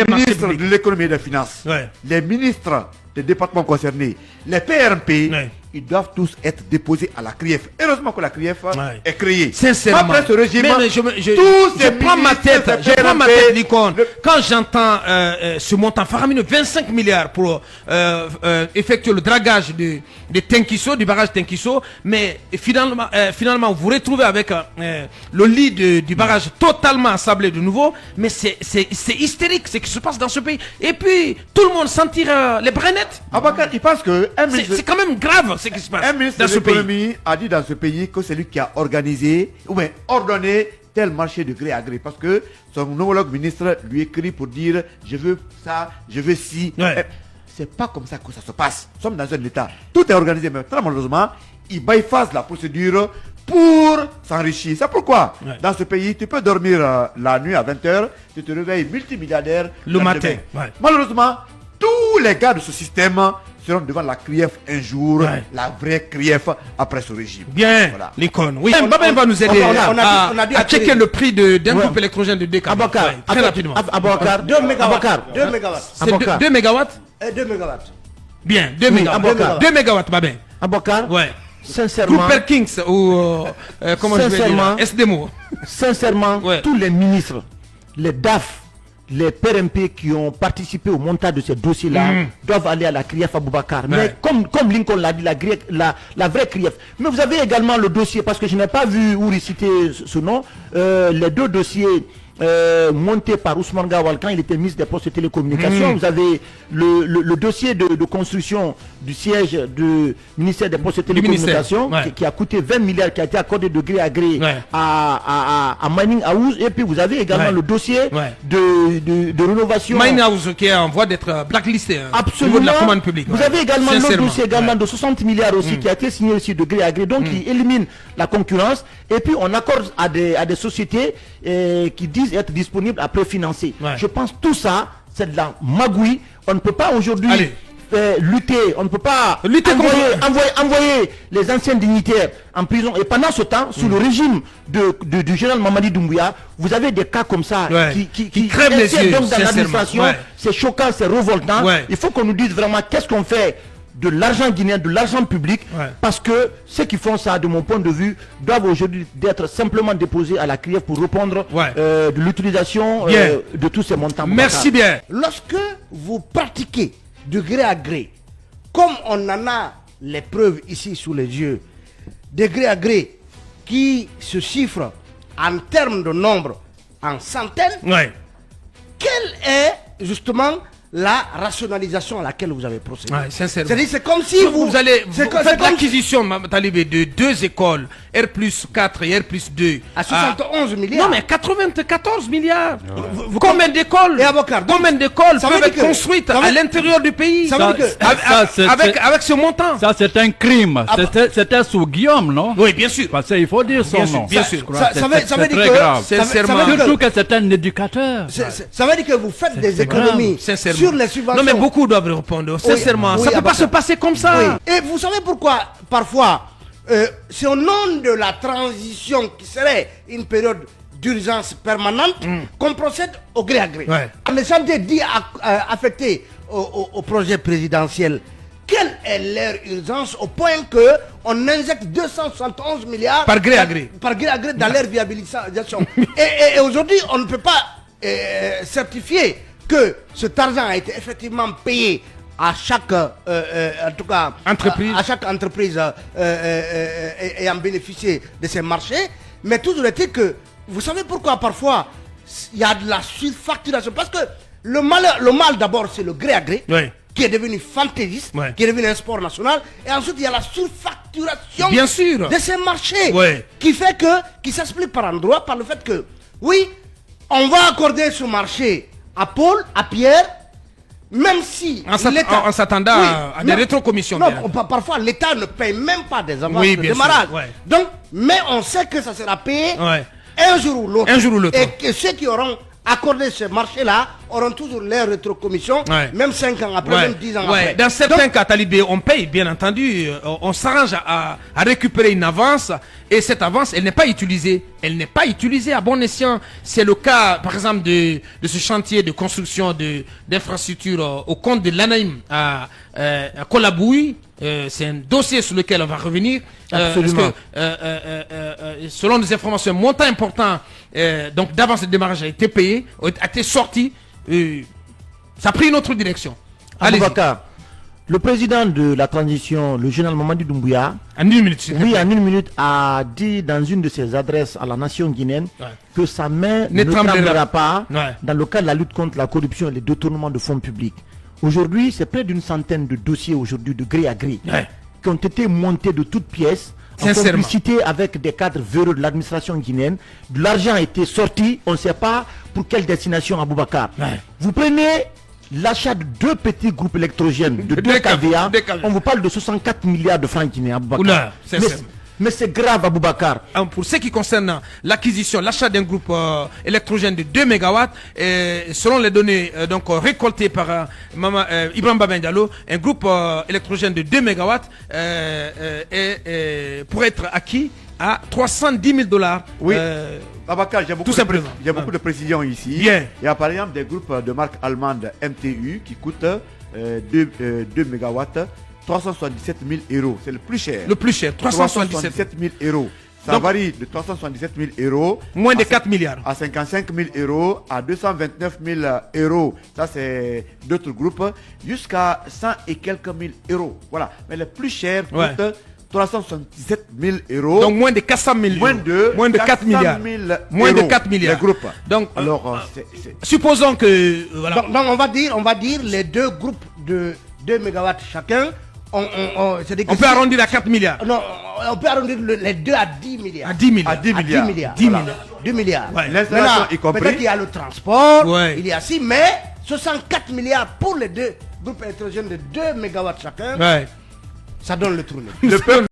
ministres de l'économie et des finances, les ministres des départements concernés, les PRMP, ils doivent tous être déposés à la CRIEF. Heureusement que la CRIEF est créée. Sincèrement. Après ce régime, je prends ma tête, l'icône. Quand j'entends ce montant faramineux, 25 milliards pour effectuer le dragage de Tenkiso, du barrage Tenkiso, mais finalement vous retrouvez avec le lit du barrage totalement ensablé de nouveau, mais c'est hystérique ce qui se passe dans ce pays. Et puis tout le monde s'en tire les brennettes. Abakar, il pense que c'est quand même grave ce qui se passe. Un ministre de l'économie a dit dans ce pays que c'est lui qui a organisé ou bien ordonné tel marché de gré à gré, parce que son homologue ministre lui écrit pour dire je veux ça, je veux ci. C'est pas comme ça que ça se passe. Nous sommes dans un état, tout est organisé, mais très malheureusement il bypasse la procédure pour s'enrichir. C'est pourquoi dans ce pays tu peux dormir la nuit à 20h, tu te réveilles multimilliardaire le matin. Malheureusement tous les gars de ce système seront devant la CRIEF un jour, la vraie CRIEF après ce régime. Bien, voilà. L'icône. Oui, Babin va nous aider à checker le prix d'un groupe électrogène de DK. Abakar, très rapidement. Abakar, 2 mégawatts. 2 mégawatts. C'est 2 mégawatts 2 mégawatts. Bien, 2 mégawatts. 2 mégawatts, Babin. Abakar, ouais. Sincèrement. Groupe Perkins ou comment je vais dire SDMO. Sincèrement, tous les ministres, les DAF, les PRMP qui ont participé au montage de ces dossiers-là doivent aller à la CRIEF Aboubacar. Mais comme Lincoln l'a dit, la vraie CRIEF. Mais vous avez également le dossier, parce que je n'ai pas vu où réciter ce nom, les deux dossiers monté par Ousmane Gawal quand il était ministre des Postes et Télécommunications. Vous avez le dossier de construction du siège du ministère des Postes et Télécommunications qui a coûté 20 milliards, qui a été accordé de gré à gré à Mining House. Et puis vous avez également le dossier de rénovation. Mining House qui est en voie d'être blacklisté absolument, au niveau de la commande publique. Vous avez également le dossier également de 60 milliards aussi qui a été signé aussi de gré à gré, donc qui élimine la concurrence. Et puis on accorde à des sociétés qui disent être disponibles à préfinancer. Je pense tout ça, c'est de la magouille. On ne peut pas aujourd'hui lutter, on ne peut pas envoyer les anciens dignitaires en prison. Et pendant ce temps, sous le régime du général Mamadi Doumbouya, vous avez des cas comme ça qui crèvent les yeux donc dans l'administration. C'est choquant, c'est révoltant. Il faut qu'on nous dise vraiment qu'est-ce qu'on fait de l'argent guinéen, de l'argent public, parce que ceux qui font ça, de mon point de vue, doivent aujourd'hui être simplement déposés à la CRIEF pour répondre de l'utilisation de tous ces montants. Merci bien. Lorsque vous pratiquez de gré à gré, comme on en a les preuves ici sous les yeux, de gré à gré qui se chiffrent en termes de nombre en centaines, quelle est justement la rationalisation à laquelle vous avez procédé? C'est-à-dire c'est comme si vous faites l'acquisition, Talibé, de 2 écoles, R+4 et R+2 à 71 milliards. Non mais 94 milliards. Combien d'écoles peuvent être construites à l'intérieur du pays avec ce montant? Ça c'est un crime. C'était sous Guillaume, non? Oui, bien sûr. Parce qu'il faut dire son nom. Bien sûr. Ça veut dire très grave. Surtout que c'est un éducateur. Ça veut dire que vous faites des économies sur les subventions. Non mais beaucoup doivent répondre. Sincèrement, ça ne peut pas se passer comme ça. Et vous savez pourquoi parfois c'est au nom de la transition qui serait une période d'urgence permanente qu'on procède au gré à gré. Les chantiers dits affectés au projet présidentiel, quelle est leur urgence au point que on injecte 271 milliards par gré à gré dans leur viabilisation. et aujourd'hui, on ne peut pas certifier que cet argent a été effectivement payé à chaque en tout cas entreprise, à chaque entreprise ayant bénéficié de ces marchés. Mais toujours est-il que vous savez pourquoi parfois il y a de la surfacturation, parce que le mal d'abord c'est le gré à gré qui est devenu fantaisiste, qui est devenu un sport national, et ensuite il y a la surfacturation de ces marchés qui s'explique par endroit par le fait que oui, on va accorder ce marché à Paul, à Pierre, même si en s'attendant à des rétrocommissions. Parfois l'État ne paye même pas des avances de démarrage. Donc, mais on sait que ça sera payé un jour ou l'autre. Et que ceux qui auront accordé ce marché-là auront toujours leur rétrocommission, Ouais. même 5 ans après, Ouais. même 10 ans Ouais. après. Dans certains Donc, cas, Talibé, on paye, bien entendu. On s'arrange à récupérer une avance. Et cette avance, elle n'est pas utilisée. Elle n'est pas utilisée à bon escient. C'est le cas, par exemple, de ce chantier de construction d'infrastructures au compte de l'ANAIM à Kolabouy. C'est un dossier sur lequel on va revenir. Absolument. Parce que, selon des informations, un montant important donc d'avance de démarrage a été payé, a été sorti. Ça a pris une autre direction. Allez-y. Aboubakar, le président de la transition, le général Mamadi Doumbouya, En 1 minute, s'il te oui, plaît. en 1 minute, a dit dans une de ses adresses à la nation guinéenne Ouais. que sa main Ne ne tremblera tremblera pas Ouais. dans le cadre de la lutte contre la corruption et les détournements de fonds publics. Aujourd'hui, c'est près d'une centaine de dossiers aujourd'hui de gré à gré Ouais. qui ont été montés de toutes pièces en Sincèrement. complicité avec des cadres véreux de l'administration guinéenne. De l'argent a été sorti, on ne sait pas pour quelle destination à Boubacar. Ouais. Vous prenez l'achat de 2 petits groupes électrogènes de 2 KVA, deux KVA. on vous parle de 64 milliards de francs guinéens à Boubacar. Oula, sincèrement. Mais c'est grave à Boubacar. Pour ce qui concerne l'acquisition, l'achat d'un groupe électrogène de 2 MW, selon les données donc récoltées par Ibrahim Babendalo, un groupe électrogène de 2 MW pourrait être acquis à 310 000 $. Oui. Babacar, j'ai beaucoup, Tout simplement. j'ai beaucoup de précisions ici. Bien. Il y a par exemple des groupes de marque allemande MTU qui coûtent 2 MW, 377 000 €. C'est le plus cher. Le plus cher, 377 000 €. Ça Donc- varie de 377 000 € moins de à 4 milliards. à 55 000 € à 229 000 €. Ça, c'est d'autres groupes. Jusqu'à 100 et quelques mille €. Voilà. Mais le plus cher coûte Ouais. 377 000 €. Donc moins de 400 millions. Moins de 4 400 milliards. 000 Moins de €, 4 milliards. les groupes. Donc, Alors, c'est- supposons que voilà. donc, on va dire les deux groupes de 2 MW chacun. C'est-à-dire que On peut si- arrondir à 4 milliards. Non, on peut arrondir les deux à 10 milliards. À 10 milliards. à 10 À 10 milliards. milliards. 10 Voilà. milliards. 2 milliards. Ouais. L'installation Maintenant, y compris. peut-être qu'il y a le transport, Ouais. il y a si, mais 64 milliards pour les deux groupes électrogènes de 2 MW chacun, Ouais. ça donne le trou. Le peuple